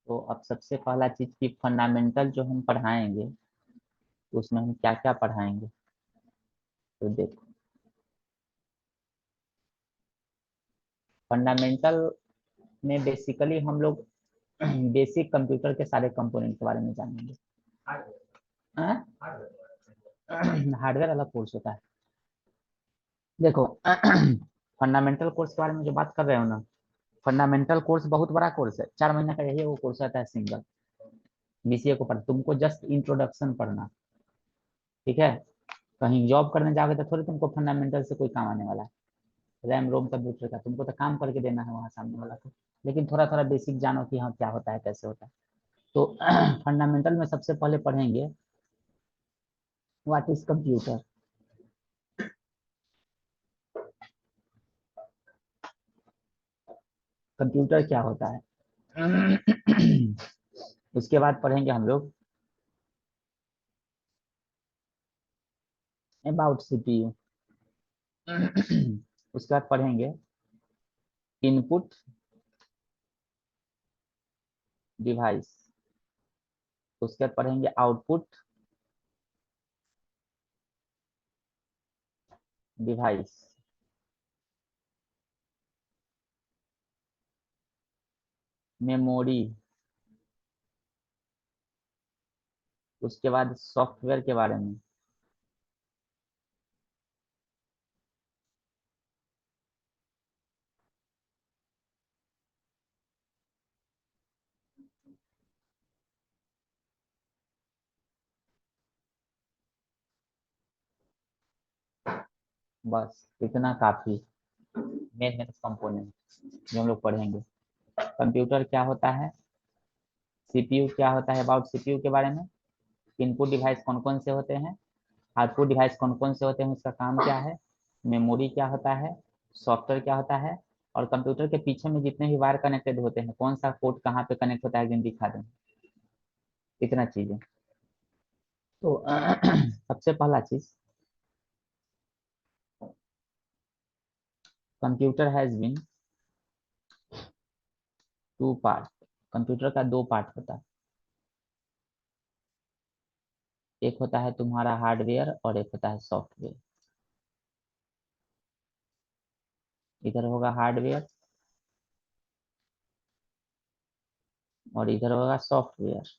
तो अब सबसे पहला चीज की फंडामेंटल जो हम पढ़ाएंगे उसमें हम क्या क्या पढ़ाएंगे। तो देखो, फंडामेंटल में बेसिकली हम लोग बेसिक कंप्यूटर के सारे कंपोनेंट के बारे में जानेंगे। हार्डवेयर अलग कोर्स होता है। देखो फंडामेंटल कोर्स के बारे में जो बात कर रहे हो ना, फंडामेंटल कोर्स बहुत बड़ा कोर्स है, 4 महीने का यही वो कोर्स रहता है सिंगल। बीसीए को पढ़, तुमको जस्ट इंट्रोडक्शन पढ़ना, ठीक है। कहीं जॉब करने जाओगे तो थोड़ी तुमको फंडामेंटल से कोई काम आने वाला है। रैम रोम कंप्यूटर का तुमको तो काम करके देना है वहाँ सामने वाला को। लेकिन थोड़ा थोड़ा बेसिक जानो कि हाँ क्या होता है कैसे होता है। तो फंडामेंटल में सबसे पहले पढ़ेंगे व्हाट इज कंप्यूटर। कंप्यूटर क्या होता है। उसके बाद पढ़ेंगे हम लोग अबाउट सीपीयू। उसके बाद पढ़ेंगे इनपुट डिवाइस। उसके बाद पढ़ेंगे आउटपुट डिवाइस। मेमोरी। उसके बाद सॉफ्टवेयर के बारे में। बस इतना काफी मेन मेन कंपोनेंट जो हम लोग पढ़ेंगे। कंप्यूटर क्या होता है, सीपीयू क्या होता है, अबाउट सीपीयू के बारे में, इनपुट डिवाइस कौन कौन से होते हैं, आउटपुट डिवाइस कौन कौन से होते हैं, उसका काम क्या है, मेमोरी क्या होता है, सॉफ्टवेयर क्या होता है, और कंप्यूटर के पीछे में जितने भी वायर कनेक्टेड होते हैं कौन सा पोर्ट कहाँ पे कनेक्ट होता है एक दिन दिखा दें। इतना चीजें। तो सबसे पहला चीज, computer has been two part. Computer का दो पार्ट होता है। एक होता है तुम्हारा हार्डवेयर और एक होता है सॉफ्टवेयर। इधर होगा हार्डवेयर और इधर होगा सॉफ्टवेयर।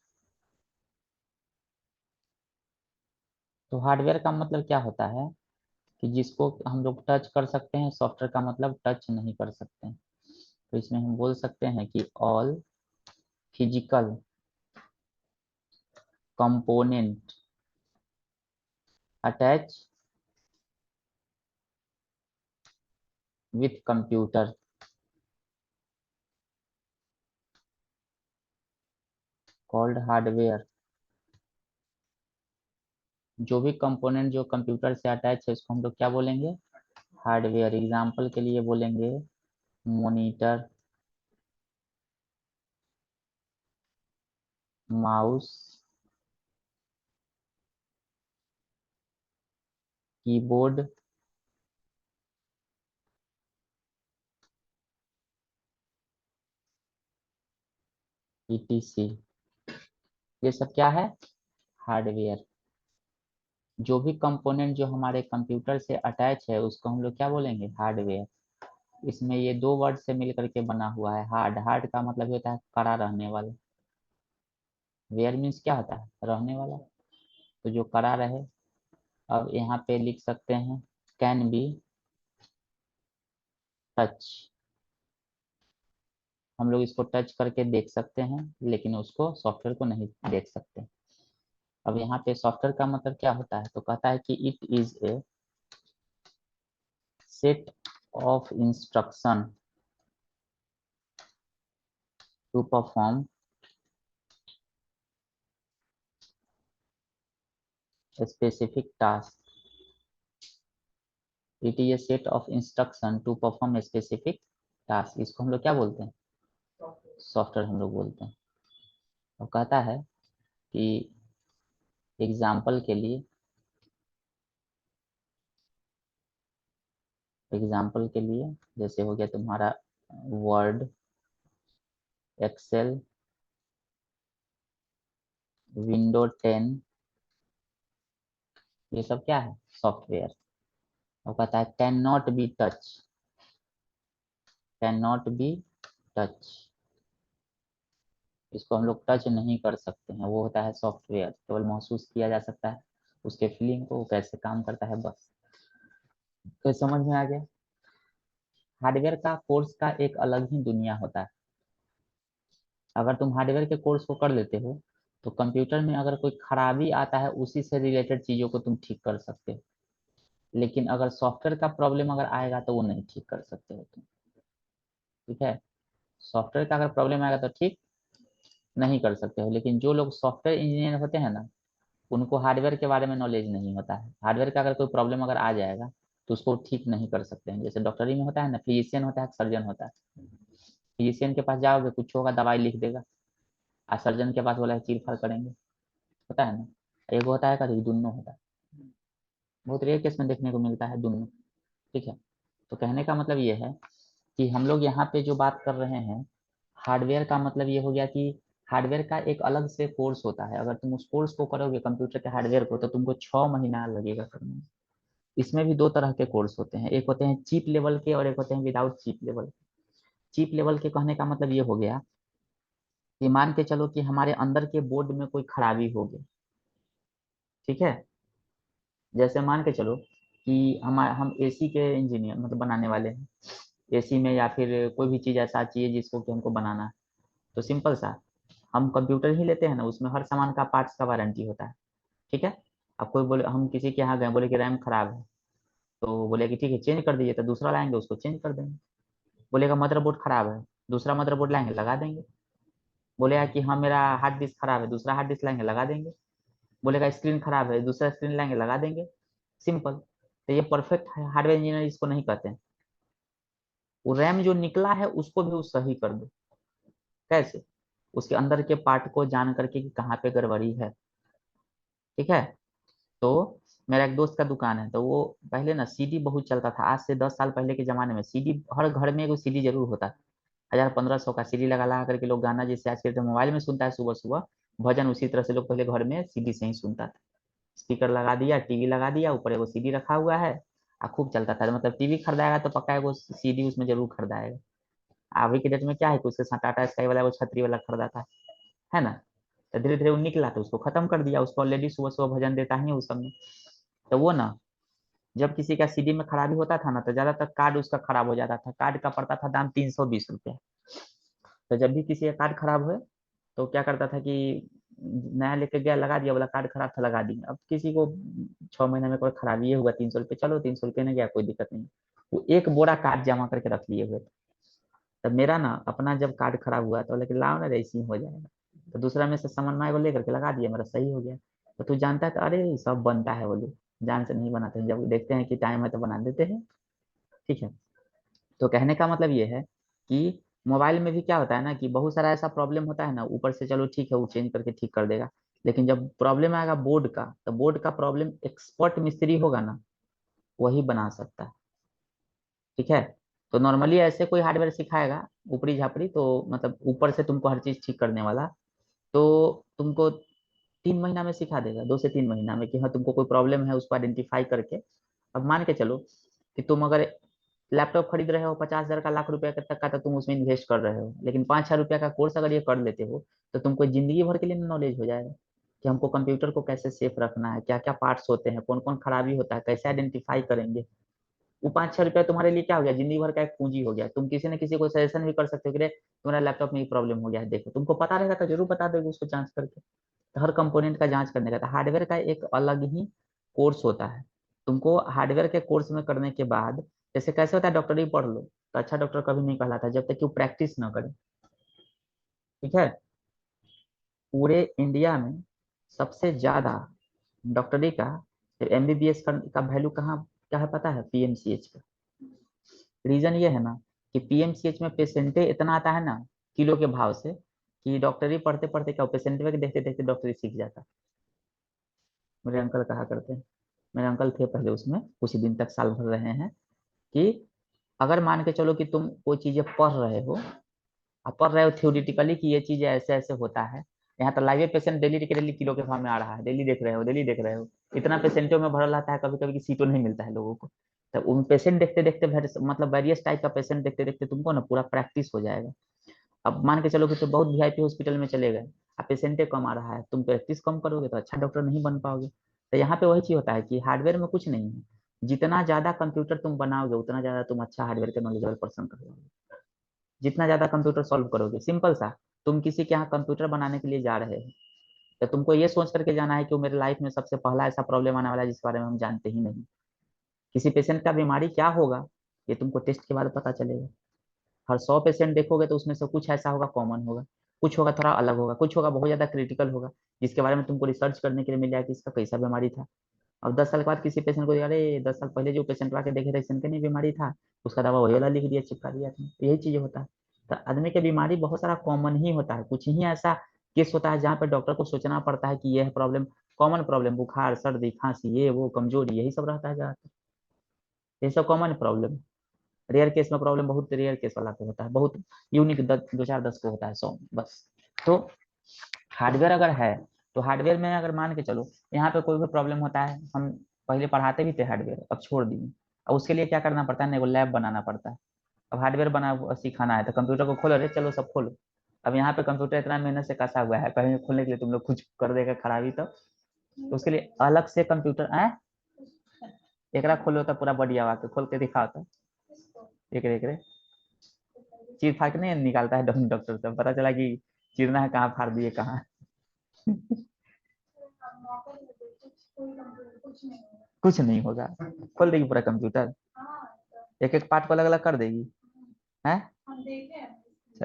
तो हार्डवेयर का मतलब क्या होता है कि जिसको हम लोग टच कर सकते हैं, सॉफ्टवेयर का मतलब टच नहीं कर सकते हैं। तो इसमें हम बोल सकते हैं कि all physical component attach with computer called hardware. जो भी कंपोनेंट जो कंप्यूटर से अटैच है उसको हम लोग क्या बोलेंगे, हार्डवेयर। एग्जाम्पल के लिए बोलेंगे मॉनिटर, माउस, कीबोर्ड, ईटीसी। ये सब क्या है, हार्डवेयर। जो भी कंपोनेंट जो हमारे कंप्यूटर से अटैच है उसको हम लोग क्या बोलेंगे, हार्डवेयर। इसमें ये दो वर्ड से मिलकर के बना हुआ है। हार्ड, हार्ड का मतलब होता है कड़ा रहने वाला। वेयर मीन्स क्या होता है, रहने वाला। तो जो कड़ा रहे, अब यहाँ पे लिख सकते हैं कैन बी टच। हम लोग इसको टच करके देख सकते हैं लेकिन उसको सॉफ्टवेयर को नहीं देख सकते। अब यहाँ पे सॉफ्टवेयर का मतलब क्या होता है, तो कहता है कि it is a set of instruction to perform specific task. It is a set of instruction to perform specific task. इसको हम लोग क्या बोलते हैं, सॉफ्टवेयर हम लोग बोलते हैं। और कहता है कि एग्जाम्पल के लिए, एग्जाम्पल के लिए जैसे हो गया तुम्हारा वर्ड, एक्सेल, विंडो 10, ये सब क्या है, सॉफ्टवेयर। और कहता है can not be touch, can not be touch, इसको हम लोग टच नहीं कर सकते हैं, वो होता है सॉफ्टवेयर, केवल महसूस किया जा सकता है उसके फीलिंग को, कैसे काम करता है बस। तो समझ में आ गया। हार्डवेयर का कोर्स का एक अलग ही दुनिया होता है। अगर तुम हार्डवेयर के कोर्स को कर लेते हो तो कंप्यूटर में अगर कोई खराबी आता है उसी से रिलेटेड चीजों को तुम ठीक कर सकते हो, लेकिन अगर सॉफ्टवेयर का प्रॉब्लम अगर आएगा तो वो नहीं ठीक कर सकते हो तुम। ठीक है, सॉफ्टवेयर का अगर प्रॉब्लम आएगा तो ठीक नहीं कर सकते हो, लेकिन जो लोग सॉफ्टवेयर इंजीनियर होते हैं ना, उनको हार्डवेयर के बारे में नॉलेज नहीं होता है। हार्डवेयर का अगर कोई प्रॉब्लम अगर आ जाएगा तो उसको ठीक नहीं कर सकते हैं। जैसे डॉक्टरी में होता है ना, फिजिशियन होता है, सर्जन होता है। फिजिशियन के पास जाओगे कुछ होगा, दवाई लिख देगा, और सर्जन के पास बोला है चीर फाड़ करेंगे, होता है ना। एक होता है कभी दोनों होता है, बहुत रेयर केस में देखने को मिलता है दोनों। ठीक है, तो कहने का मतलब ये है कि हम लोग यहाँ पे जो बात कर रहे हैं, हार्डवेयर का मतलब ये हो गया कि हार्डवेयर का एक अलग से कोर्स होता है। अगर तुम उस कोर्स को करोगे कंप्यूटर के हार्डवेयर को, तो तुमको 6 महीना लगेगा करने में। इसमें भी दो तरह के कोर्स होते हैं, एक होते हैं चीप लेवल के और एक होते हैं without chip level. Chip level के कहने का मतलब ये हो गया कि मान के चलो कि हमारे अंदर के बोर्ड में कोई खराबी हो गई। ठीक है, जैसे मान के चलो कि हम एसी के इंजीनियर मतलब बनाने वाले हैं, एसी में या फिर कोई भी चीज़ ऐसा चाहिए जिसको कि हमको बनाना है। तो सिंपल सा, हम कंप्यूटर ही लेते हैं ना, उसमें हर सामान का पार्ट्स का वारंटी होता है। ठीक है, अब कोई बोले, हम किसी के यहाँ गए, बोले कि रैम खराब है, तो बोले कि ठीक है चेंज कर दीजिए, तो दूसरा लाएंगे उसको चेंज कर देंगे। बोलेगा मदरबोर्ड खराब है, दूसरा मदरबोर्ड लाएंगे लगा देंगे। बोलेगा कि हाँ मेरा हार्ड डिस्क खराब है, दूसरा हार्ड डिस्क लाएंगे लगा देंगे। बोलेगा स्क्रीन खराब है, दूसरा स्क्रीन लाएंगे लगा देंगे। सिंपल। तो ये परफेक्ट हार्डवेयर इंजीनियर इसको नहीं कहते हैं। वो रैम जो निकला है उसको भी वो सही कर दो। कैसे? उसके अंदर के पार्ट को जान करके कि कहाँ पे गड़बड़ी है। ठीक है, तो मेरा एक दोस्त का दुकान है, तो वो पहले ना सीडी बहुत चलता था, आज से 10 साल पहले के जमाने में सीडी हर घर में एगो सीडी जरूर होता। 1000-1500 का सीडी लगा लगा करके लोग गाना जैसे आज के तो मोबाइल में सुनता है सुबह सुबह, भजन उसी तरह से लोग पहले घर में सीडी से ही सुनता था। स्पीकर लगा दिया, टीवी लगा दिया, ऊपर एगो सीडी रखा हुआ है, आ खूब चलता था। मतलब टीवी खरीदाएगा तो पक्का एगो सीडी उसमें जरूर खरीदाएगा। अभी के डेट में क्या है कि उसके साथ टाटा स्काई वाला वो छतरी वाला खरीदा था, है ना। तो धीरे धीरे वो निकला तो उसको खत्म कर दिया, उसको ऑलरेडी सुबह सुबह भजन देता ही उस समय। तो वो ना, जब किसी का सीडी में खराबी होता था ना, तो ज्यादातर कार्ड उसका खराब हो जाता था। कार्ड का पड़ता था दाम 320 रुपये। तो जब भी किसी का कार्ड खराब हुए तो क्या करता था कि नया लेके गया, लगा दिया, बोला कार्ड खराब था लगा दिया। अब किसी को 6 महीने में कोई खराबी हुआ 300 रुपये, चलो 300 रुपये ने गया, कोई दिक्कत नहीं। वो एक बोरा कार्ड जमा करके रख लिए हुए थे। तब मेरा ना अपना जब कार्ड खराब हुआ तो बोले कि लाओ ना रेसिंग हो जाएगा। तो दूसरा में से सामान माए को लेकर के लगा दिया, मेरा सही हो गया। तो तू जानता है तो अरे सब बनता है, बोले जान से नहीं बनाते हैं, जब देखते हैं कि टाइम है तो बना देते हैं। ठीक है, तो कहने का मतलब ये है कि मोबाइल में भी क्या होता है ना कि बहुत सारा ऐसा प्रॉब्लम होता है ना, ऊपर से चलो ठीक है वो चेंज करके ठीक कर देगा, लेकिन जब प्रॉब्लम आएगा बोर्ड का, तो बोर्ड का प्रॉब्लम एक्सपर्ट मिस्त्री होगा ना, वही बना सकता है। ठीक है, तो नॉर्मली ऐसे कोई हार्डवेयर सिखाएगा ऊपरी झापड़ी, तो मतलब ऊपर से तुमको हर चीज ठीक करने वाला, तो तुमको 3 महीना में सिखा देगा, 2 से 3 महीना में, कि हाँ तुमको कोई प्रॉब्लम है उसको आइडेंटिफाई करके। अब मान के चलो कि तुम अगर लैपटॉप खरीद रहे हो 50,000 का, लाख रुपए तक का, तो तुम उसमें इन्वेस्ट कर रहे हो, लेकिन 5-6 रुपया का कोर्स अगर ये कर लेते हो तो तुमको जिंदगी भर के लिए नॉलेज हो जाएगा कि हमको कंप्यूटर को कैसे सेफ रखना है, क्या क्या पार्ट्स होते हैं, कौन कौन खराबी होता है, कैसे आइडेंटिफाई करेंगे। वो 5-6 रुपया तुम्हारे लिए क्या हो गया, जिंदगी भर का एक पूंजी हो गया। तुम किसी न किसी को सजेशन भी कर सकते हो कि रे तुम्हारा लैपटॉप में ये प्रॉब्लम हो गया है, देखो तुमको पता रहेगा तो जरूर बता दोगे उसको जांच करके। तो हर कंपोनेंट का जांच करने का, तो हार्डवेयर का एक अलग ही कोर्स होता है। तुमको हार्डवेयर के कोर्स में करने के बाद, जैसे कैसे होता है डॉक्टरी पढ़ लो, तो अच्छा डॉक्टर कभी नहीं कहलाता जब तक कि वो प्रैक्टिस ना करे। ठीक है, पूरे इंडिया में सबसे ज्यादा डॉक्टरी का, एमबीबीएस का वैल्यू कहाँ क्या है पता है, पीएमसीएच का। रीजन ये है ना कि पीएमसीएच में पेशेंटे इतना आता है ना, किलो के भाव से, कि डॉक्टरी पढ़ते पढ़ते क्या पेशेंट में देखते देखते डॉक्टरी सीख जाता। मेरे अंकल कहा करते हैं, मेरे अंकल थे पहले उसमें कुछ ही दिन तक, साल भर रहे हैं, कि अगर मान के चलो कि तुम कोई चीजें पढ़ रहे हो, आप पढ़ रहे हो थ्योरेटिकली कि ये चीज ऐसे ऐसे होता है, यहाँ तो लाइव पेशेंट डेली के डेली किलो के भाव में आ रहा है, डेली देख रहे हो, डेली देख रहे हो। इतना पेशेंटों में भरल रहता है, कभी कभी की सीटों नहीं मिलता है लोगों को। तो उन पेशेंट देखते देखते मतलब वेरियस टाइप का पेशेंट देखते देखते तुमको ना पूरा प्रैक्टिस हो जाएगा। अब मान के चलो कि तो बहुत वीआईपी हॉस्पिटल में चले गए, अब पेशेंटे कम आ रहा है, तुम प्रैक्टिस कम करोगे तो अच्छा डॉक्टर नहीं बन पाओगे। तो यहाँ पे वही चीज होता है कि हार्डवेयर में कुछ नहीं है, जितना ज्यादा कंप्यूटर तुम बनाओगे उतना ज्यादा तुम अच्छा हार्डवेयर के नॉलेजेबल पर्सन करोगे। जितना ज्यादा कंप्यूटर सॉल्व करोगे, सिंपल सा। तुम किसी के यहाँ कंप्यूटर बनाने के लिए जा रहे हो, तो तुमको ये सोच करके जाना है कि वो मेरे लाइफ में सबसे पहला ऐसा प्रॉब्लम आने वाला है जिसके बारे में हम जानते ही नहीं। किसी पेशेंट का बीमारी क्या होगा, ये तुमको टेस्ट के बाद पता चलेगा। हर 100 पेशेंट देखोगे तो उसमें से कुछ ऐसा होगा कॉमन होगा, कुछ होगा थोड़ा अलग होगा, कुछ होगा बहुत ज्यादा क्रिटिकल होगा, जिसके बारे में तुमको रिसर्च करने के लिए मिल जाएगा कि इसका कैसा बीमारी था। अब 10 साल के बाद किसी पेशेंट को अरे 10 साल पहले जो पेशेंट आके देखे थे इसका नहीं बीमारी था, उसका दवा वही वाला लिख दिया, चिपका दिया था। यही चीज होता है। तो आदमी के बीमारी बहुत सारा कॉमन ही होता है, कुछ ही ऐसा केस होता है जहाँ पे डॉक्टर को सोचना पड़ता है कि यह प्रॉब्लम, कॉमन प्रॉब्लम, बुखार सर्दी खांसी ये वो कमजोरी, यही सब रहता है ज्यादातर। ये सब कॉमन प्रॉब्लम। रेयर केस में प्रॉब्लम बहुत रेयर केस वाला को होता है, बहुत यूनिक, 2 4 10 को होता है, 100 बस। तो हार्डवेयर अगर है, तो हार्डवेयर में अगर मान के चलो यहाँ पे कोई भी प्रॉब्लम होता है, हम पहले पढ़ाते भी थे हार्डवेयर, अब छोड़ दिए। अब उसके लिए क्या करना पड़ता है ना, वो लैब बनाना पड़ता है। अब हार्डवेयर बना सिखाना है तो कंप्यूटर को खोलो, रे चलो सब खोलो। अब यहाँ पे कंप्यूटर इतना मेहनत से कसा हुआ है, कहीं खोलने के लिए तुम लोग कुछ कर देगा खराबी तो उसके लिए अलग से कंप्यूटर आए, एकरा खोलो तो पूरा बढ़िया हुआ के खोल के दिखाओ तो एक एक चीर फाड़ के नहीं निकालता है डॉक्टर से, पता चला कि चीरना है कहाँ, फाड़ दिए कहाँ। कुछ नहीं होगा, खोल देगी पूरा कंप्यूटर, एक एक पार्ट को अलग अलग कर देगी है।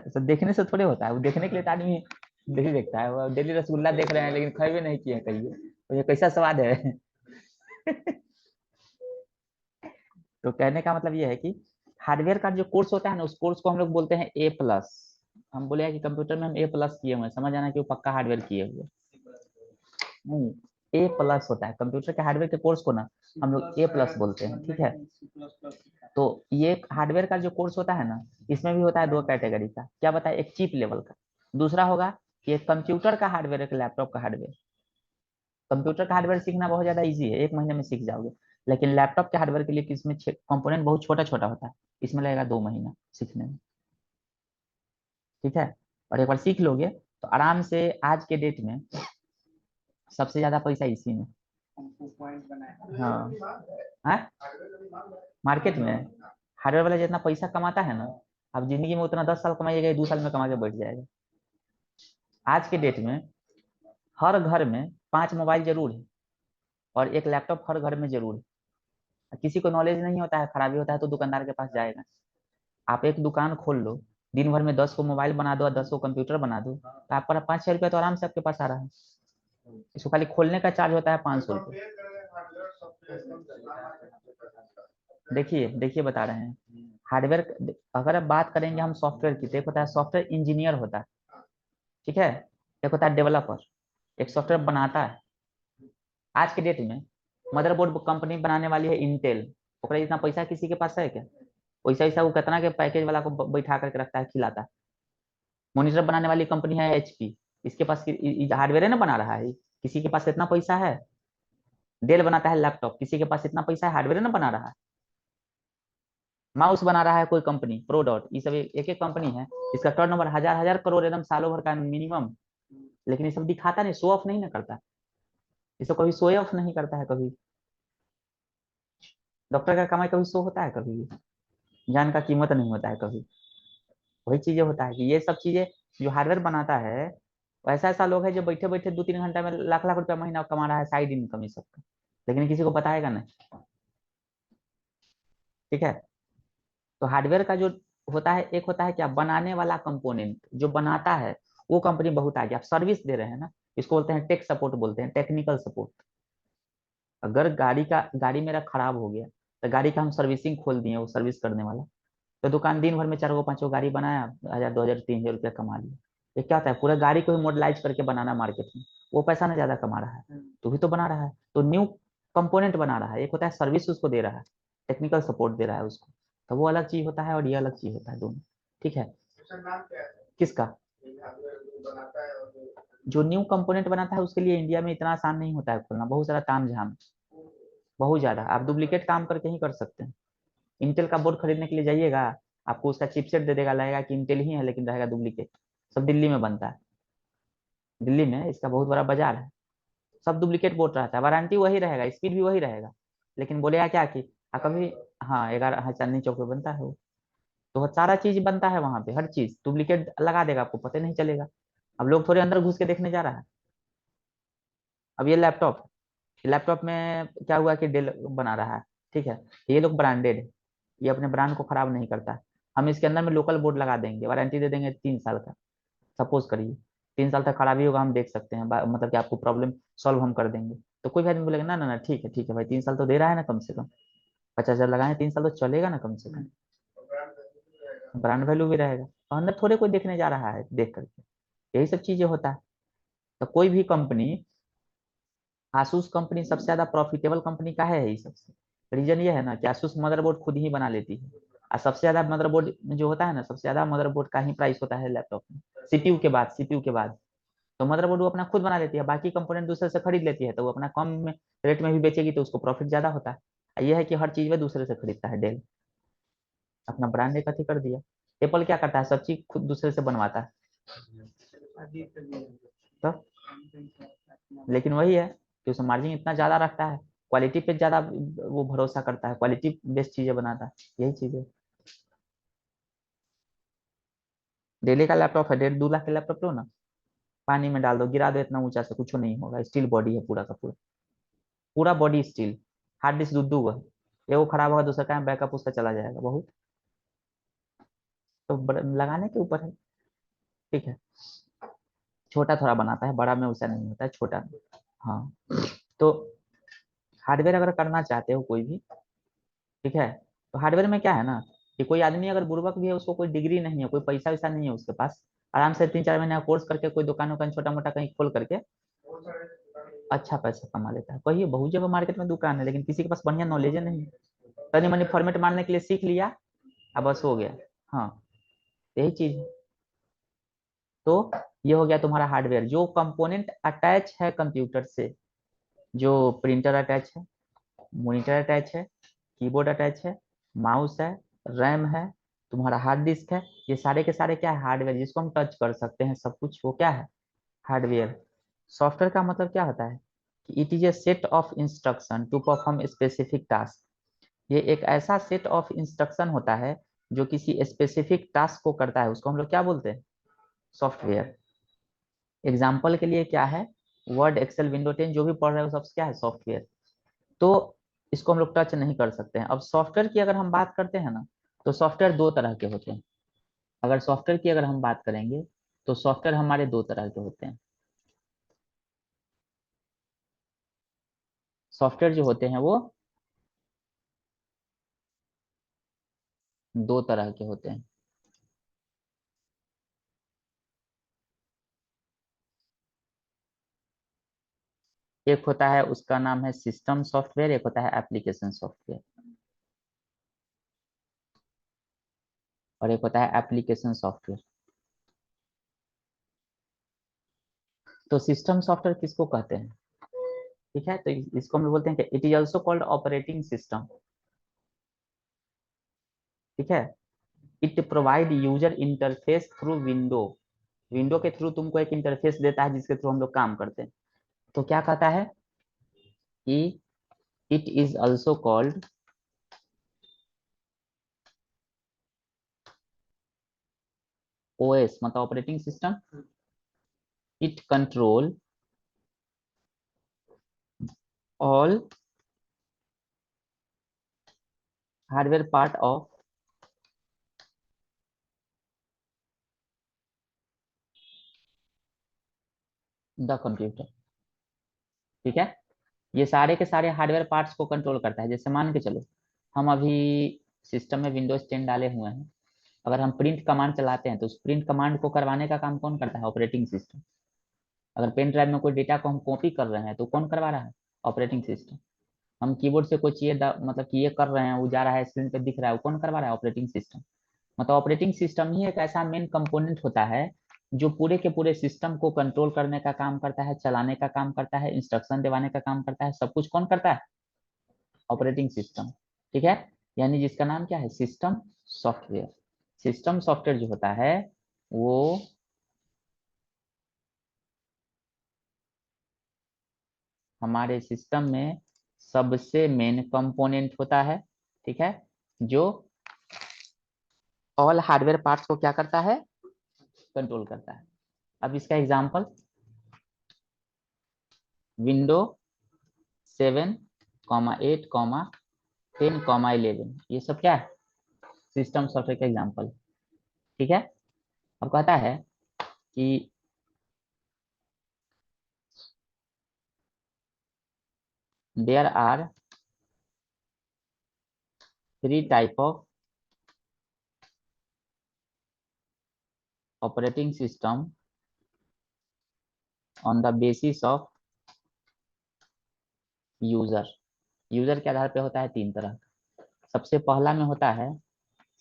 तो देखने से थोड़े होता है, वो देखने के लिए तो आदमी डेली देखता है, वो डेली रसगुल्ला देख रहे हैं लेकिन खाए नहीं किए कहिए, तो ये कैसा स्वाद है। तो कहने का मतलब ये है कि हार्डवेयर का जो कोर्स होता है ना, उस कोर्स को हम लोग बोलते हैं A+। हम बोले कि कंप्यूटर में हम A+ किए हुए हैं, समझ आना कि वो पक्का हार्डवेयर किए हुए नहीं। A+ होता है कंप्यूटर के हार्डवेयर के कोर्स को ना, हम लोग A+ बोलते हैं, ठीक है। तो ये हार्डवेयर का जो कोर्स होता है ना, इसमें भी होता है 2 कैटेगरी का, क्या बताए, एक चीप लेवल का, दूसरा होगा कि एक कंप्यूटर का हार्डवेयर, एक लैपटॉप का हार्डवेयर। कंप्यूटर का हार्डवेयर सीखना बहुत ज्यादा इजी है, 1 महीने में सीख जाओगे। लेकिन लैपटॉप के हार्डवेयर के लिए इसमें कंपोनेंट बहुत छोटा छोटा होता है, इसमें लगेगा 2 महीना सीखने में, ठीक है। और एक बार सीख लोगे तो आराम से आज के डेट में सबसे ज्यादा पैसा इसी में। हाँ हाँ, मार्केट में हार्डवेयर वाला जितना पैसा कमाता है ना, अब जिंदगी में उतना 10 साल कमाइएगा, 2 साल में कमा के बैठ जाएगा। आज के डेट में हर घर में 5 मोबाइल जरूर है, और एक लैपटॉप हर घर में जरूर है। किसी को नॉलेज नहीं होता है, खराबी होता है तो दुकानदार के पास जाएगा। आप एक दुकान खोल लो, दिन भर में 10 को मोबाइल बना दो और 10 को कंप्यूटर बना दो, तो आपका 5 6 रुपया तो आराम से आपके पास आ रहा है। इसको खाली खोलने का चार्ज होता है 500 रुपये। देखिए देखिए बता रहे हैं, हार्डवेयर अगर आप बात करेंगे हम सॉफ्टवेयर की, तो एक होता है सॉफ्टवेयर इंजीनियर होता है, ठीक है। एक होता है डेवलपर, एक सॉफ्टवेयर बनाता है। आज के डेट में मदरबोर्ड कंपनी बनाने वाली है इंटेल, ओकरा इतना पैसा किसी के पास है क्या? पैसा वैसा वो कितना के पैकेज वाला को बैठा करके रखता है, खिलाता है। मॉनिटर बनाने वाली कंपनी है HP, इसके पास हार्डवेयर ना बना रहा है, किसी के पास इतना पैसा है। डेल बनाता है लैपटॉप, किसी के पास इतना पैसा है, हार्डवेयर ना बना रहा है। माउस बना रहा है कोई कंपनी, प्रोडॉट, ये सब एक एक कंपनी है, इसका टर्नओवर हजार हजार करोड़ एकदम सालों भर का मिनिमम। लेकिन ये सब दिखाता नहीं, शो ऑफ नहीं ना करता, ये सब कभी शो ऑफ नहीं करता है कभी। डॉक्टर का कमाई कभी शो होता है कभी भी? जान का कीमत नहीं होता है कभी। वही चीजें होता है कि ये सब चीजें जो हार्डवेयर बनाता है, ऐसा ऐसा लोग है जो बैठे बैठे 2 3 घंटा में लाख लाख रुपया महीना कमा रहा है, साइड इनकम ये सबका, लेकिन किसी को बताएगा नहीं, ठीक है। तो हार्डवेयर का जो होता है, एक होता है क्या, बनाने वाला कंपोनेंट जो बनाता है, वो कंपनी बहुत आगे। आप सर्विस दे रहे हैं ना, इसको बोलते हैं टेक सपोर्ट, बोलते हैं टेक्निकल सपोर्ट। अगर गाड़ी मेरा खराब हो गया, तो गाड़ी का हम सर्विसिंग खोल दिए, वो सर्विस करने वाला, तो दुकान दिन भर में 4 5 गाड़ी बनाया, 1000 2000 3000 रुपया कमा लिया। ये क्या होता है, पूरा गाड़ी को ही मॉडलाइज करके बनाना मार्केट में, वो पैसा ना ज्यादा कमा रहा है, तो भी तो बना रहा है, तो न्यू कंपोनेंट बना रहा है। एक होता है सर्विस उसको दे रहा है, टेक्निकल सपोर्ट दे रहा है उसको, तो वो अलग चीज होता है और ये अलग चीज होता है दोनों, ठीक है। किसका? जो न्यू कंपोनेंट बनाता है उसके लिए इंडिया में इतना आसान नहीं होता है खोलना, बहुत सारा ताम झाम, बहुत ज्यादा। आप डुप्लीकेट काम करके ही कर सकते हैं। इंटेल का बोर्ड खरीदने के लिए जाइएगा, आपको उसका चिपसेट दे देगा, लगेगा कि इंटेल ही है लेकिन रहेगा डुप्लीकेट। सब दिल्ली में बनता है, दिल्ली में इसका बहुत बड़ा बाजार है। सब डुप्लीकेट बोर्ड रहता है, वारंटी वही रहेगा, स्पीड भी वही रहेगा, लेकिन बोलेगा क्या कि कभी, हाँ 11, हाँ चांदनी चौक पे बनता है वो। तो वो सारा चीज बनता है वहां पे, हर चीज डुप्लीकेट लगा देगा, आपको पता नहीं चलेगा। अब लोग थोड़े अंदर घुस के देखने जा रहा है। अब ये लैपटॉप में क्या हुआ कि डेल बना रहा है, ठीक है, ये लोग ब्रांडेड है, ये अपने ब्रांड को खराब नहीं करता। हम इसके अंदर में लोकल बोर्ड लगा देंगे, वारंटी दे देंगे 3 साल का। सपोज करिए 3 साल तक खराबी होगा, हम देख सकते हैं, मतलब कि आपको प्रॉब्लम सॉल्व हम कर देंगे। तो कोई भी आदमी बोलेगा ना ना ना ठीक है ठीक है भाई, 3 साल तो दे रहा है ना, कम से कम 50,000 लगाए, 3 साल तो चलेगा ना कम से कम, ब्रांड वैल्यू भी रहेगा। और अंदर थोड़े कोई देखने जा रहा है देख करके, यही सब चीजें होता है। तो कोई भी कंपनी, आसूस कंपनी सबसे ज्यादा प्रॉफिटेबल कंपनी का है ही सबसे। रीजन ये है ना कि आसूस मदरबोर्ड खुद ही बना लेती है, और सबसे ज्यादा मदरबोर्ड जो होता है ना, सबसे ज्यादा मदरबोर्ड का ही प्राइस होता है लैपटॉप में, सीपीयू के बाद। तो मदरबोर्ड वो अपना खुद बना लेती है, बाकी कंपोनेंट दूसरे से खरीद लेती है, तो वो अपना कम में रेट में भी बेचेगी तो उसको प्रॉफिट ज्यादा होता है। और ये है कि हर चीज में दूसरे से खरीदता है डेल, अपना ब्रांड एक अथी कर दिया। एप्पल क्या करता है, सब चीज खुद दूसरे से बनवाता है। तो लेकिन वही है कि उसमें मार्जिन इतना ज्यादा रखता है, क्वालिटी पे ज्यादा वो भरोसा करता है, क्वालिटी बेस्ड चीजें बनाता है, यही चीज है। डेली का लैपटॉप है, 1.5-2 लाख का लैपटॉप लो ना, पानी में डाल दो, गिरा दो इतना ऊंचा से, कुछ नहीं होगा, स्टील बॉडी है पूरा का पूरा, पूरा बॉडी स्टील। हार्ड डिस्क दूध दूंगा, एगो खराब होगा दूसरा का बैकअप उसका चला जाएगा बहुत। तो लगाने के ऊपर है, ठीक है। छोटा थोड़ा बनाता है, बड़ा में वैसा नहीं होता है, छोटा में। हाँ। तो हार्डवेयर अगर करना चाहते हो कोई भी, ठीक है, तो हार्डवेयर में क्या है ना, कि कोई आदमी अगर बुर्बक भी है, उसको कोई डिग्री नहीं है, कोई पैसा वैसा नहीं है उसके पास, आराम से 3-4 महीने का कोर्स करके कोई दुकान उकान छोटा मोटा कहीं खोल करके अच्छा पैसा कमा लेता है। वही बहुत जगह मार्केट में दुकान है, लेकिन किसी के पास बढ़िया नॉलेज नहीं है, तनी मनी फॉर्मेट मारने के लिए सीख लिया, अब बस हो गया। हाँ, यही चीज है। तो ये हो गया तुम्हारा हार्डवेयर, जो कंपोनेंट अटैच है कंप्यूटर से, जो प्रिंटर अटैच है, मॉनिटर अटैच है, कीबोर्ड अटैच है, माउस है, रैम है, तुम्हारा हार्ड डिस्क है, ये सारे के सारे क्या है, हार्डवेयर, जिसको हम टच कर सकते हैं सब कुछ, वो क्या है, हार्डवेयर। सॉफ्टवेयर का मतलब क्या होता है कि it is a set of instruction to perform specific task. ये एक ऐसा सेट ऑफ इंस्ट्रक्शन होता है जो किसी स्पेसिफिक टास्क को करता है, उसको हम लोग क्या बोलते हैं, सॉफ्टवेयर। एग्जाम्पल के लिए क्या है, वर्ड एक्सेल विंडो 10 जो भी पढ़ रहे हो सब क्या है, सॉफ्टवेयर। तो इसको हम लोग टच नहीं कर सकते हैं। अब सॉफ्टवेयर की अगर हम बात करते हैं ना, तो सॉफ्टवेयर 2 तरह के होते हैं। अगर सॉफ्टवेयर की अगर हम बात करेंगे, तो सॉफ्टवेयर हमारे 2 तरह के होते हैं। सॉफ्टवेयर जो होते हैं वो 2 तरह के होते हैं। एक होता है उसका नाम है सिस्टम सॉफ्टवेयर, एक होता है एप्लीकेशन सॉफ्टवेयर, और एक होता है एप्लीकेशन सॉफ्टवेयर। तो सिस्टम सॉफ्टवेयर किसको कहते हैं, ठीक है, तो इसको हम लोग बोलते हैं कि it is also called operating system, ठीक है। It provide user interface through window, window के थ्रू तुमको एक इंटरफेस देता है जिसके थ्रू हम लोग काम करते हैं। तो क्या कहता है कि it is also called OS, मतलब operating system. It control all hardware part of the computer, ठीक है। ये सारे के सारे हार्डवेयर पार्ट्स को कंट्रोल करता है। जैसे मान के चलो, हम अभी सिस्टम में विंडोज 10 डाले हुए हैं, अगर हम प्रिंट कमांड चलाते हैं तो उस प्रिंट कमांड को करवाने का काम कौन करता है, ऑपरेटिंग सिस्टम। अगर पेन ड्राइव में कोई डेटा को हम कॉपी कर रहे हैं तो कौन करवा रहा है, ऑपरेटिंग सिस्टम। हम कीबोर्ड से कोई चीज मतलब कि ये कर रहे हैं, वो जा रहा है स्क्रीन पे दिख रहा है, वो कौन करवा रहा है, ऑपरेटिंग सिस्टम। मतलब ऑपरेटिंग सिस्टम ही एक ऐसा मेन कंपोनेंट होता है जो पूरे के पूरे सिस्टम को कंट्रोल करने का काम करता है, चलाने का काम करता है, इंस्ट्रक्शन दिवाने का काम करता है, सब कुछ कौन करता है? Operating system. ठीक है, यानी जिसका नाम क्या है? System software. सिस्टम सॉफ्टवेयर जो होता है वो हमारे सिस्टम में सबसे मेन कंपोनेंट होता है। ठीक है, जो ऑल हार्डवेयर पार्ट्स को क्या करता है? कंट्रोल करता है। अब इसका एग्जांपल विंडो 7, 8, 10, 11, ये सब क्या है? सिस्टम सॉफ्टवेयर का एग्जांपल। ठीक है, अब कहता है कि there are 3 type of operating system on the basis of user. User के आधार पे होता है 3 तरह का। सबसे पहला में होता है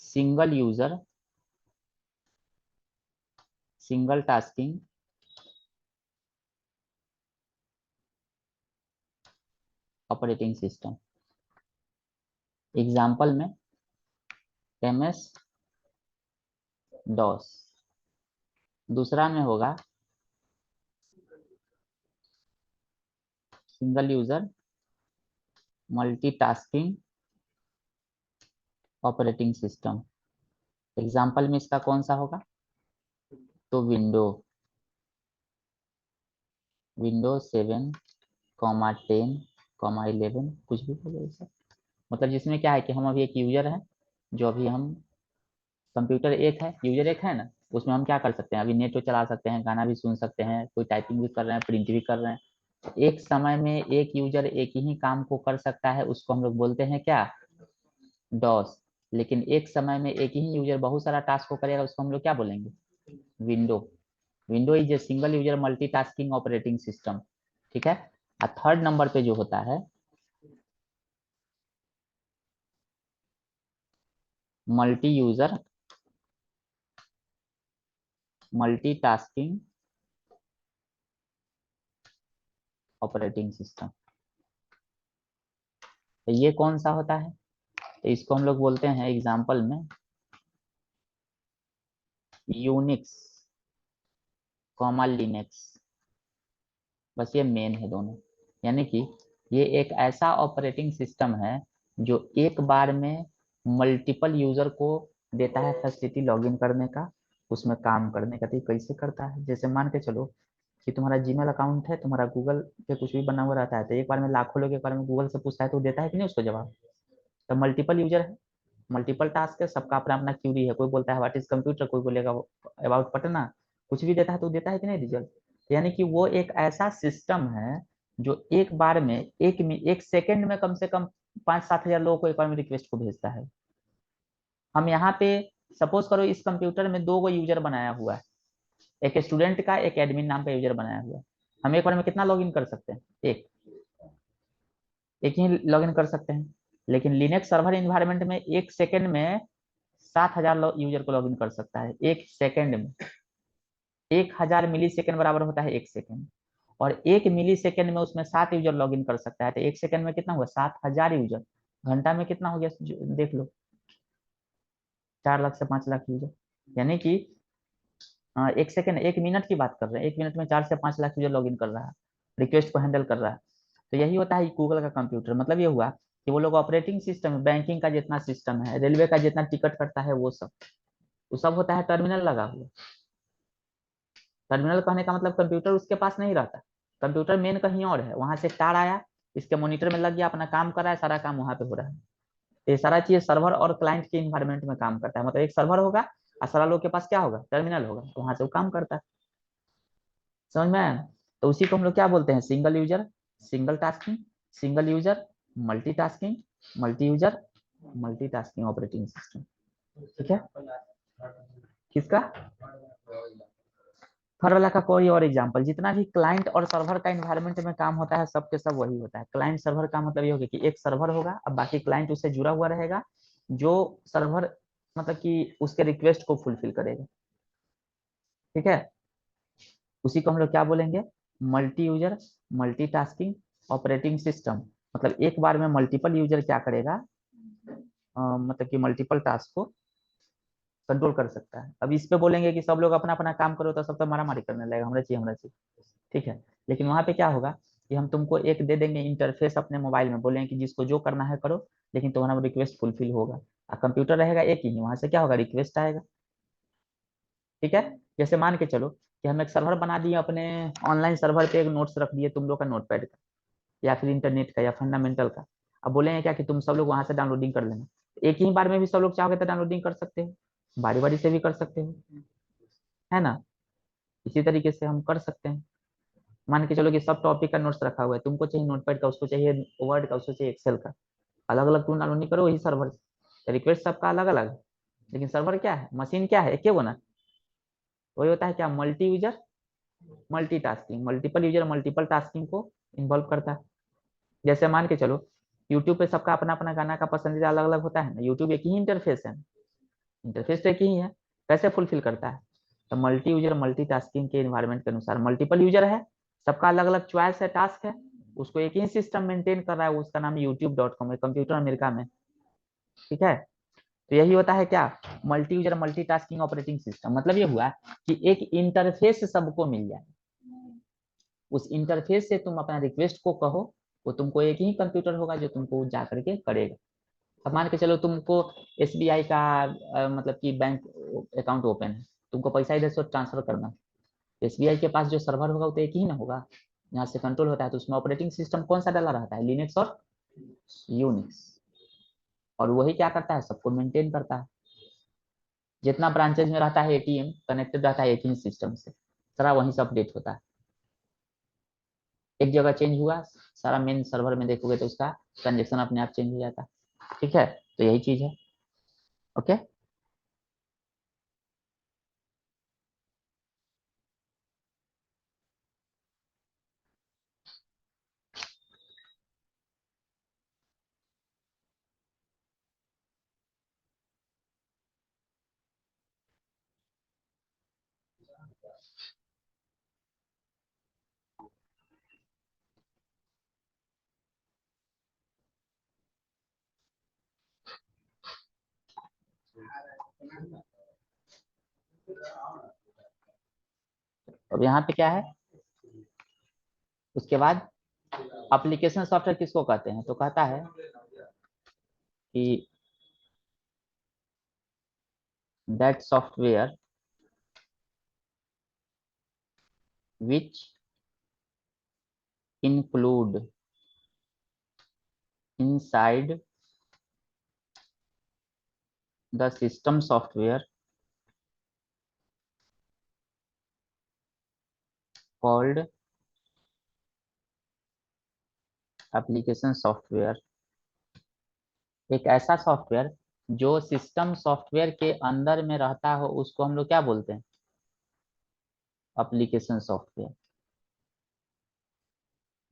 single user, single tasking operating system. Example में MS डॉस। दूसरा में होगा single user multitasking operating system. Example में इसका कौन सा होगा? तो विंडो 7, 10, 11, कुछ भी बोलो सर। मतलब जिसमें क्या है कि हम अभी एक यूजर है, जो अभी हम कंप्यूटर एक है, यूजर एक है ना, उसमें हम क्या कर सकते हैं? अभी नेट तो चला सकते हैं, गाना भी सुन सकते हैं, कोई टाइपिंग भी कर रहे हैं, प्रिंट भी कर रहे हैं। एक समय में एक यूजर एक ही काम को कर सकता है, उसको हम लोग बोलते हैं क्या? डॉस। लेकिन एक समय में एक ही यूजर बहुत सारा टास्क को करेगा, उसको हम लोग क्या बोलेंगे? Window. Window is a single user multitasking operating system. ठीक है, और थर्ड नंबर पे जो होता है multi user multitasking operating system. तो ये कौन सा होता है? तो इसको हम लोग बोलते हैं एग्जाम्पल में यूनिक्स कॉमा लिनक्स। बस ये मेन है दोनों। यानी कि ये एक ऐसा ऑपरेटिंग सिस्टम है जो एक बार में मल्टीपल यूजर को देता है फैसिलिटी लॉगिन करने का, उसमें काम करने का। तो ये कैसे करता है? जैसे मान के चलो कि तुम्हारा जीमेल अकाउंट है, तुम्हारा गूगल पे कुछ भी बना हुआ रहता है, तो एक बार में लाखों लोग एक बार में गूगल से पूछता है तो देता है कि नहीं उसको जवाब? तो मल्टीपल यूजर है, मल्टीपल टास्क है, सबका अपना अपना क्यूरी है। कोई बोलता है व्हाट इज कंप्यूटर, कोई बोलेगा अबाउट पटना, कुछ भी देता है तो देता है कि नहीं रिजल्ट? यानी कि वो एक ऐसा सिस्टम है जो एक बार में एक सेकंड में कम से कम 5-7 हजार लोगों को एक बार में रिक्वेस्ट को भेजता है। हम यहाँ पे सपोज करो इस कंप्यूटर में 2 गो यूजर बनाया हुआ है, एक स्टूडेंट का, एक एडमिन नाम का यूजर बनाया हुआ है। हम एक बार में कितना लॉगिन कर सकते हैं? एक एक ही लॉगिन कर सकते हैं। लेकिन लिनक्स सर्वर इन्वायरमेंट में एक सेकंड में 7 हजार यूजर को लॉगिन कर सकता है, एक सेकंड में। 1000 मिली सेकंड बराबर होता है एक सेकंड, और 1 मिली सेकंड में उसमें 7 यूजर लॉगिन कर सकता है। तो एक सेकंड में कितना हुआ? 7 हजार यूजर। घंटा में कितना हो गया देख लो, 4 लाख से 5 लाख यूजर। यानी कि एक सेकंड, 1 मिनट की बात कर रहे हैं, 1 मिनट में 4 से 5 लाख यूजर लॉगिन कर रहा है, रिक्वेस्ट को हैंडल कर रहा है। तो यही होता है गूगल का कंप्यूटर। मतलब ये हुआ कि वो लोग ऑपरेटिंग सिस्टम, बैंकिंग का जितना सिस्टम है, रेलवे का जितना टिकट कटता है, वो सब होता है टर्मिनल लगा हुआ। टर्मिनल कहने का मतलब कंप्यूटर उसके पास नहीं रहता, कंप्यूटर मेन कहीं और है, वहां से तार आया, इसके मॉनिटर में लग गया, अपना काम कर रहा है, सारा काम वहां पे हो रहा है। तो ये सारा चीज सर्वर और क्लाइंट के इन्वायरमेंट में काम करता है। मतलब एक सर्वर होगा और सारा लोग के पास क्या होगा? टर्मिनल होगा, तो वहां से वो काम करता है। समझ में आया? तो उसी को हम लोग क्या बोलते हैं? Single user single tasking, single user multitasking, multi user multitasking operating system. ठीक है, किसका? हर वाला का कोई और एग्जांपल? जितना भी क्लाइंट और सर्वर का इन्वायरमेंट में काम होता है, सब के सब वही होता है। क्लाइंट सर्वर का मतलब ये होगा कि एक सर्वर होगा, अब बाकी क्लाइंट उससे जुड़ा हुआ रहेगा, जो सर्वर मतलब कि उसके रिक्वेस्ट को फुलफिल करेगा। ठीक है, उसी को हम लोग क्या बोलेंगे, multi user multitasking operating system. मतलब एक बार में मल्टीपल यूजर क्या करेगा, मतलब कि मल्टीपल टास्क को कंट्रोल कर सकता है। अब इस पे बोलेंगे कि सब लोग अपना अपना काम करो तो सब तो मारा मारी करने लगेगा, हमरा चाहिए हमरा चाहिए, ठीक है। लेकिन वहां पे क्या होगा कि हम तुमको एक दे देंगे इंटरफेस अपने मोबाइल में, बोलेंगे कि जिसको जो करना है करो, लेकिन तुम्हारा रिक्वेस्ट फुलफिल होगा। और कंप्यूटर रहेगा एक ही, वहां से क्या होगा, रिक्वेस्ट आएगा, ठीक है। जैसे मान के चलो कि हम एक सर्वर बना दिए अपने ऑनलाइन सर्वर पे, एक नोट्स रख दिए तुम लोग का नोटपैड का, या फिर इंटरनेट का या फंडामेंटल का। अब बोलेंगे क्या कि तुम सब लोग वहां से डाउनलोडिंग कर लेना। एक ही बार में भी सब लोग चाहोगे तो डाउनलोडिंग कर सकते हो, बारी बारी से भी कर सकते हो, है ना। इसी तरीके से हम कर सकते हैं। मान के चलो कि सब टॉपिक का नोट्स रखा हुआ है, तुमको चाहिए नोटपैड का, उसको चाहिए वर्ड का, उसको चाहिए एक्सेल का, अलग अलग तुम डाउनलोडिंग करो वही सर्वर से। रिक्वेस्ट सबका अलग अलग है, लेकिन सर्वर क्या है, मशीन क्या है, एक ही वो ना। वही होता है क्या, multi user multitasking, multiple user multiple tasking को इन्वॉल्व करता है। जैसे मान के चलो यूट्यूब पे सबका अपना अपना गाना का पसंदीदा अलग अलग होता है ना, यूट्यूब एक ही इंटरफेस है, इंटरफेस तो एक ही है, कैसे फुलफिल करता है। तो मल्टी यूजर मल्टीटास्किंग के इन्वायरमेंट के अनुसार, मल्टीपल यूजर है, सबका अलग अलग चॉइस है, टास्क है, उसको एक ही सिस्टम मेंटेन कर रहा है, उसका नाम youtube.com है, कंप्यूटर अमेरिका में, ठीक है। तो यही होता है क्या, multi user multitasking operating system. मतलब ये हुआ कि एक इंटरफेस सबको मिल जाए, उस इंटरफेस से तुम अपना रिक्वेस्ट को कहो, वो तुमको एक ही कंप्यूटर होगा जो तुमको जा करके करेगा। अब मान के चलो तुमको एसबीआई का मतलब कि बैंक अकाउंट ओपन है, तुमको पैसा इधर से ट्रांसफर करना है, एसबीआई के पास जो सर्वर होगा वो तो एक ही ना होगा, यहाँ से कंट्रोल होता है। तो उसमें ऑपरेटिंग सिस्टम कौन सा डाला रहता है, लिनक्स और यूनिक्स। और वही क्या करता है, सबको मेंटेन करता है। जितना ब्रांचेज में रहता है एटीएम कनेक्टेड रहता है एक ही सिस्टम से, सारा वहीं से अपडेट होता है। एक जगह चेंज हुआ, सारा मेन सर्वर में देखोगे तो उसका ट्रांजेक्शन अपने आप चेंज हो जाता है, ठीक है। तो यही चीज है, ओके। अब यहाँ पे क्या है, उसके बाद एप्लीकेशन सॉफ्टवेयर किसको कहते हैं, तो कहता है कि that software which include inside the system software called application software। एक ऐसा सॉफ्टवेयर जो सिस्टम सॉफ्टवेयर के अंदर में रहता हो उसको हम लोग क्या बोलते हैं, एप्लीकेशन सॉफ्टवेयर।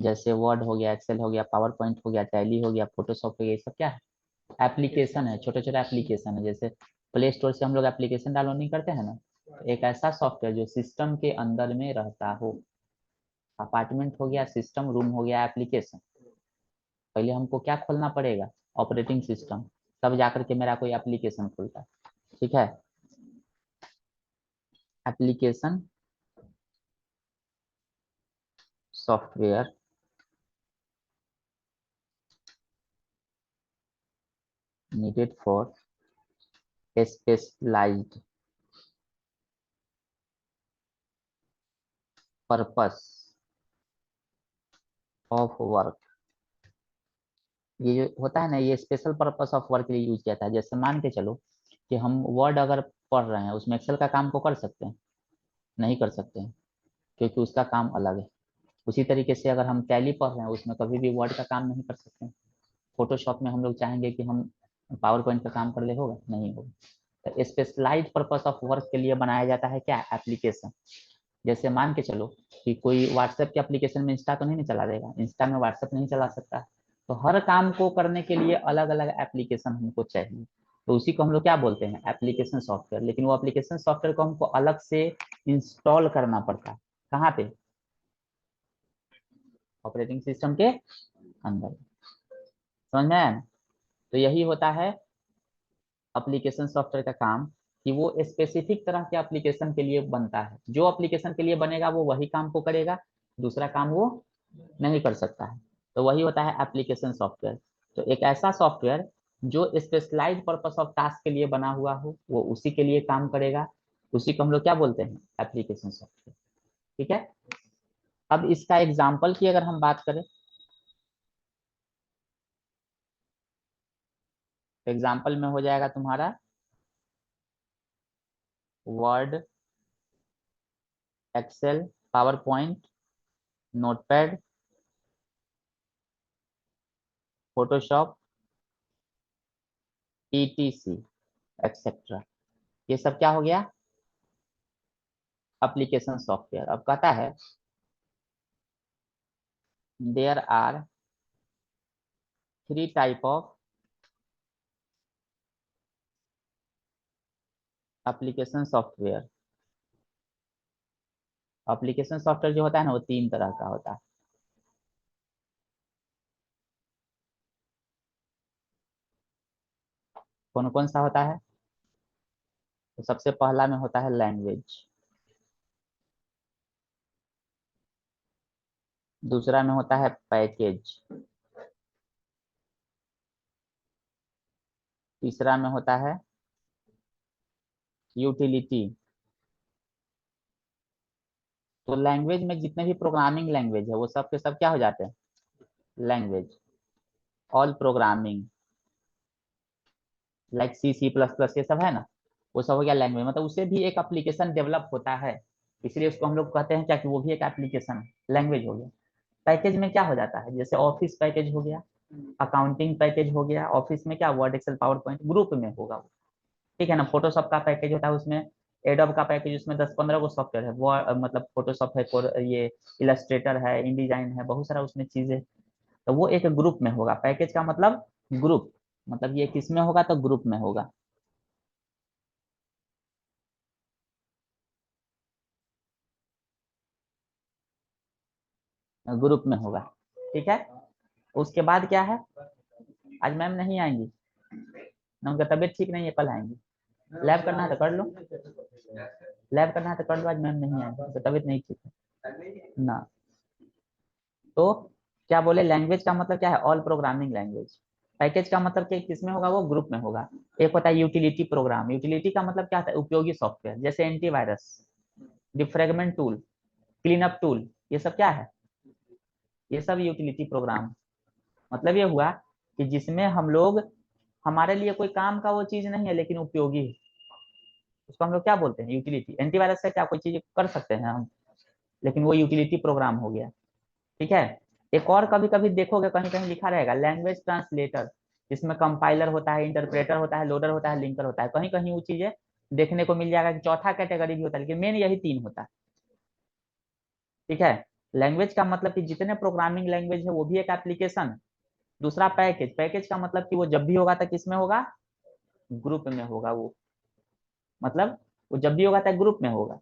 जैसे वर्ड हो गया, एक्सेल हो गया, पावर पॉइंट हो गया, टैली हो गया, फोटोशॉप हो गया, ये सब क्या है, एप्लीकेशन है, छोटे छोटे एप्लीकेशन है। जैसे प्ले स्टोर से हम लोग एप्लीकेशन डाउनलोडिंग करते हैं ना, एक ऐसा सॉफ्टवेयर जो सिस्टम के अंदर में रहता हो। अपार्टमेंट हो गया सिस्टम, रूम हो गया एप्लीकेशन। पहले हमको क्या खोलना पड़ेगा, ऑपरेटिंग सिस्टम, तब जाकर के मेरा कोई एप्लीकेशन खुलता है, ठीक है। Application software needed for specialized purpose of work। ये जो होता है ना, ये स्पेशल पर्पस ऑफ वर्क के लिए यूज किया था। जैसे मान के चलो कि हम वर्ड अगर पढ़ रहे हैं, उसमें एक्सेल का काम को कर सकते हैं, नहीं कर सकते हैं, क्योंकि उसका काम अलग है। उसी तरीके से अगर हम टैली पढ़ रहे हैं, उसमें कभी भी वर्ड का काम नहीं कर सकते हैं। फोटोशॉप में हम लोग चाहेंगे कि हम पावर पॉइंट का काम कर ले, होगा नहीं होगा। तो स्पेशलाइज पर्पस ऑफ वर्क के लिए बनाया जाता है क्या, एप्लीकेशन। जैसे मान के चलो कि कोई व्हाट्सएप के एप्लीकेशन में इंस्टा तो नहीं चला देगा, इंस्टा में व्हाट्सएप नहीं चला सकता। तो हर काम को करने के लिए अलग अलग एप्लीकेशन हमको चाहिए, तो उसी को हम लोग क्या बोलते हैं, एप्लीकेशन सॉफ्टवेयर। लेकिन वो एप्लीकेशन सॉफ्टवेयर को हमको अलग से इंस्टॉल करना पड़ता है। कहाँ पे? ऑपरेटिंग सिस्टम के अंदर। समझ में आया ना? तो यही होता है एप्लीकेशन सॉफ्टवेयर का काम, कि वो स्पेसिफिक तरह के एप्लीकेशन के लिए बनता है। जो एप्लीकेशन के लिए बनेगा वो वही काम को करेगा, दूसरा काम वो नहीं कर सकता है। तो वही होता है एप्लीकेशन सॉफ्टवेयर। तो एक ऐसा सॉफ्टवेयर जो स्पेशलाइज पर्पस ऑफ टास्क के लिए बना हुआ हो, वो उसी के लिए काम करेगा, उसी को हम लोग क्या बोलते हैं? Application software. ठीक है। अब इसका एग्जाम्पल की अगर हम बात करें, एग्जाम्पल में हो जाएगा तुम्हारा Word, Excel, PowerPoint, Notepad, Photoshop, ETC, etcetera. ये सब क्या हो गया? Application software. अब कहता है there are three type of application software. Application software जो होता है ना, वो तीन तरह का होता है। कौन कौन सा होता है? तो सबसे पहला में होता है लैंग्वेज, दूसरा में होता है पैकेज, तीसरा में होता है यूटिलिटी। तो लैंग्वेज में जितने भी प्रोग्रामिंग लैंग्वेज है वो सब के सब क्या हो जाते हैं? लैंग्वेज। ऑल प्रोग्रामिंग लाइक सी, सी प्लस प्लस, ये सब है ना, वो सब हो गया लैंग्वेज। मतलब उससे भी एक एप्लीकेशन डेवलप होता है, इसलिए उसको हम लोग कहते हैं क्या, कि वो भी एक एप्लीकेशन लैंग्वेज हो गया। पैकेज में क्या हो जाता है? जैसे ऑफिस पैकेज हो गया, अकाउंटिंग पैकेज हो गया। ऑफिस में क्या, Word, Excel, PowerPoint group में होगा वो। ठीक है ना। फोटोशॉप का पैकेज होता है, उसमें एडोब का पैकेज, उसमें 10-15 को सॉफ्टवेयर है वो, मतलब फोटोशॉप है, ये इलस्ट्रेटर है, इनडिजाइन है, बहुत सारा उसमें चीजें। तो वो एक ग्रुप में होगा। पैकेज का मतलब ग्रुप, मतलब ये किस में होगा? तो ग्रुप में होगा। ग्रुप में होगा। ठीक है। उसके बाद क्या है? आज मैम नहीं आएंगी ना, उनका तबीयत ठीक नहीं है, कल आएंगी। लैब करना है तो कर लो, लैब करना है तो कर लो, आज मैम नहीं आएंगी, उनका तबीयत नहीं ठीक है ना। तो क्या बोले, लैंग्वेज का मतलब क्या है? All programming language. पैकेज का मतलब कि किसमें होगा? वो ग्रुप में होगा। एक होता है यूटिलिटी प्रोग्राम। यूटिलिटी का मतलब क्या होता है? उपयोगी सॉफ्टवेयर, जैसे antivirus, defragment tool, clean up tool, ये सब क्या है? ये सब यूटिलिटी प्रोग्राम। मतलब ये हुआ कि जिसमें हम लोग, हमारे लिए कोई काम का वो चीज नहीं है लेकिन उपयोगी है, उसको हम लोग क्या बोलते हैं? यूटिलिटी। एंटीवायरस से क्या कोई चीज कर सकते हैं हम, लेकिन वो यूटिलिटी प्रोग्राम हो गया। ठीक है। एक और कभी कभी देखोगे कहीं कहीं लिखा रहेगा लैंग्वेज ट्रांसलेटर, जिसमें कंपाइलर होता है, इंटरप्रेटर होता है, लोडर होता है, लिंकर होता है। कहीं कहीं वो चीजें देखने को मिल जाएगा कि चौथा कैटेगरी भी होता है, लेकिन मेन यही तीन होता है। ठीक है। लैंग्वेज का मतलब कि जितने प्रोग्रामिंग लैंग्वेज है वो भी एक एप्लीकेशन। दूसरा पैकेज, पैकेज का मतलब कि वो जब भी होगा तो किसमें होगा? ग्रुप में होगा वो, मतलब वो जब भी होगा तो ग्रुप में होगा।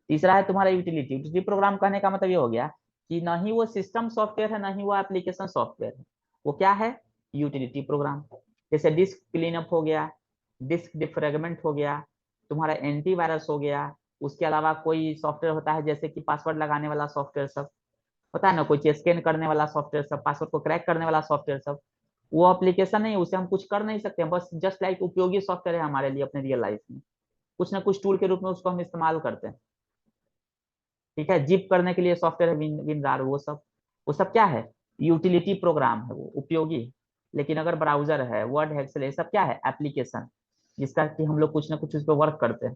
तीसरा है तुम्हारा यूटिलिटी। यूटिलिटी प्रोग्राम कहने का मतलब ये हो गया कि ना ही वो सिस्टम सॉफ्टवेयर है, ना ही वो एप्लीकेशन सॉफ्टवेयर है, वो क्या है? Utility programme. जैसे डिस्क क्लीनअप हो गया, डिस्क डिफ्रेगमेंट हो गया, तुम्हारा एंटीवायरस हो गया। उसके अलावा कोई सॉफ्टवेयर होता है जैसे कि पासवर्ड लगाने वाला सॉफ्टवेयर सब होता है ना, कोई स्कैन करने वाला सॉफ्टवेयर सब, पासवर्ड को क्रैक करने वाला सॉफ्टवेयर सब, वो एप्लीकेशन नहीं, उसे हम कुछ कर नहीं सकते हैं, बस जस्ट लाइक उपयोगी सॉफ्टवेयर है हमारे लिए अपने रियल लाइफ में। कुछ ना कुछ टूल के रूप में उसको हम इस्तेमाल करते हैं। ठीक है। जिप करने के लिए सॉफ्टवेयर है, विनरार, वो सब क्या है? यूटिलिटी प्रोग्राम है, वो उपयोगी है। लेकिन अगर ब्राउजर है, वर्ड, एक्सेल, ये सब क्या है? एप्लीकेशन, जिसका कि हम लोग कुछ ना कुछ उस पर वर्क करते हैं।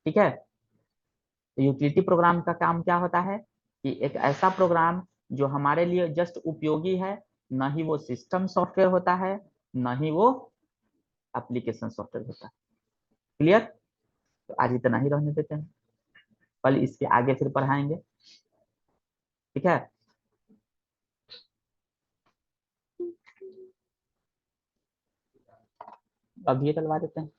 ठीक है। तो यूटिलिटी प्रोग्राम का काम क्या होता है? कि एक ऐसा प्रोग्राम जो हमारे लिए जस्ट उपयोगी है, ना ही वो सिस्टम सॉफ्टवेयर होता है, ना ही वो एप्लीकेशन सॉफ्टवेयर होता है। क्लियर? तो आज इतना ही रहने देते हैं, कल इसके आगे फिर पढ़ाएंगे। ठीक है। अब ये चलवा देते हैं।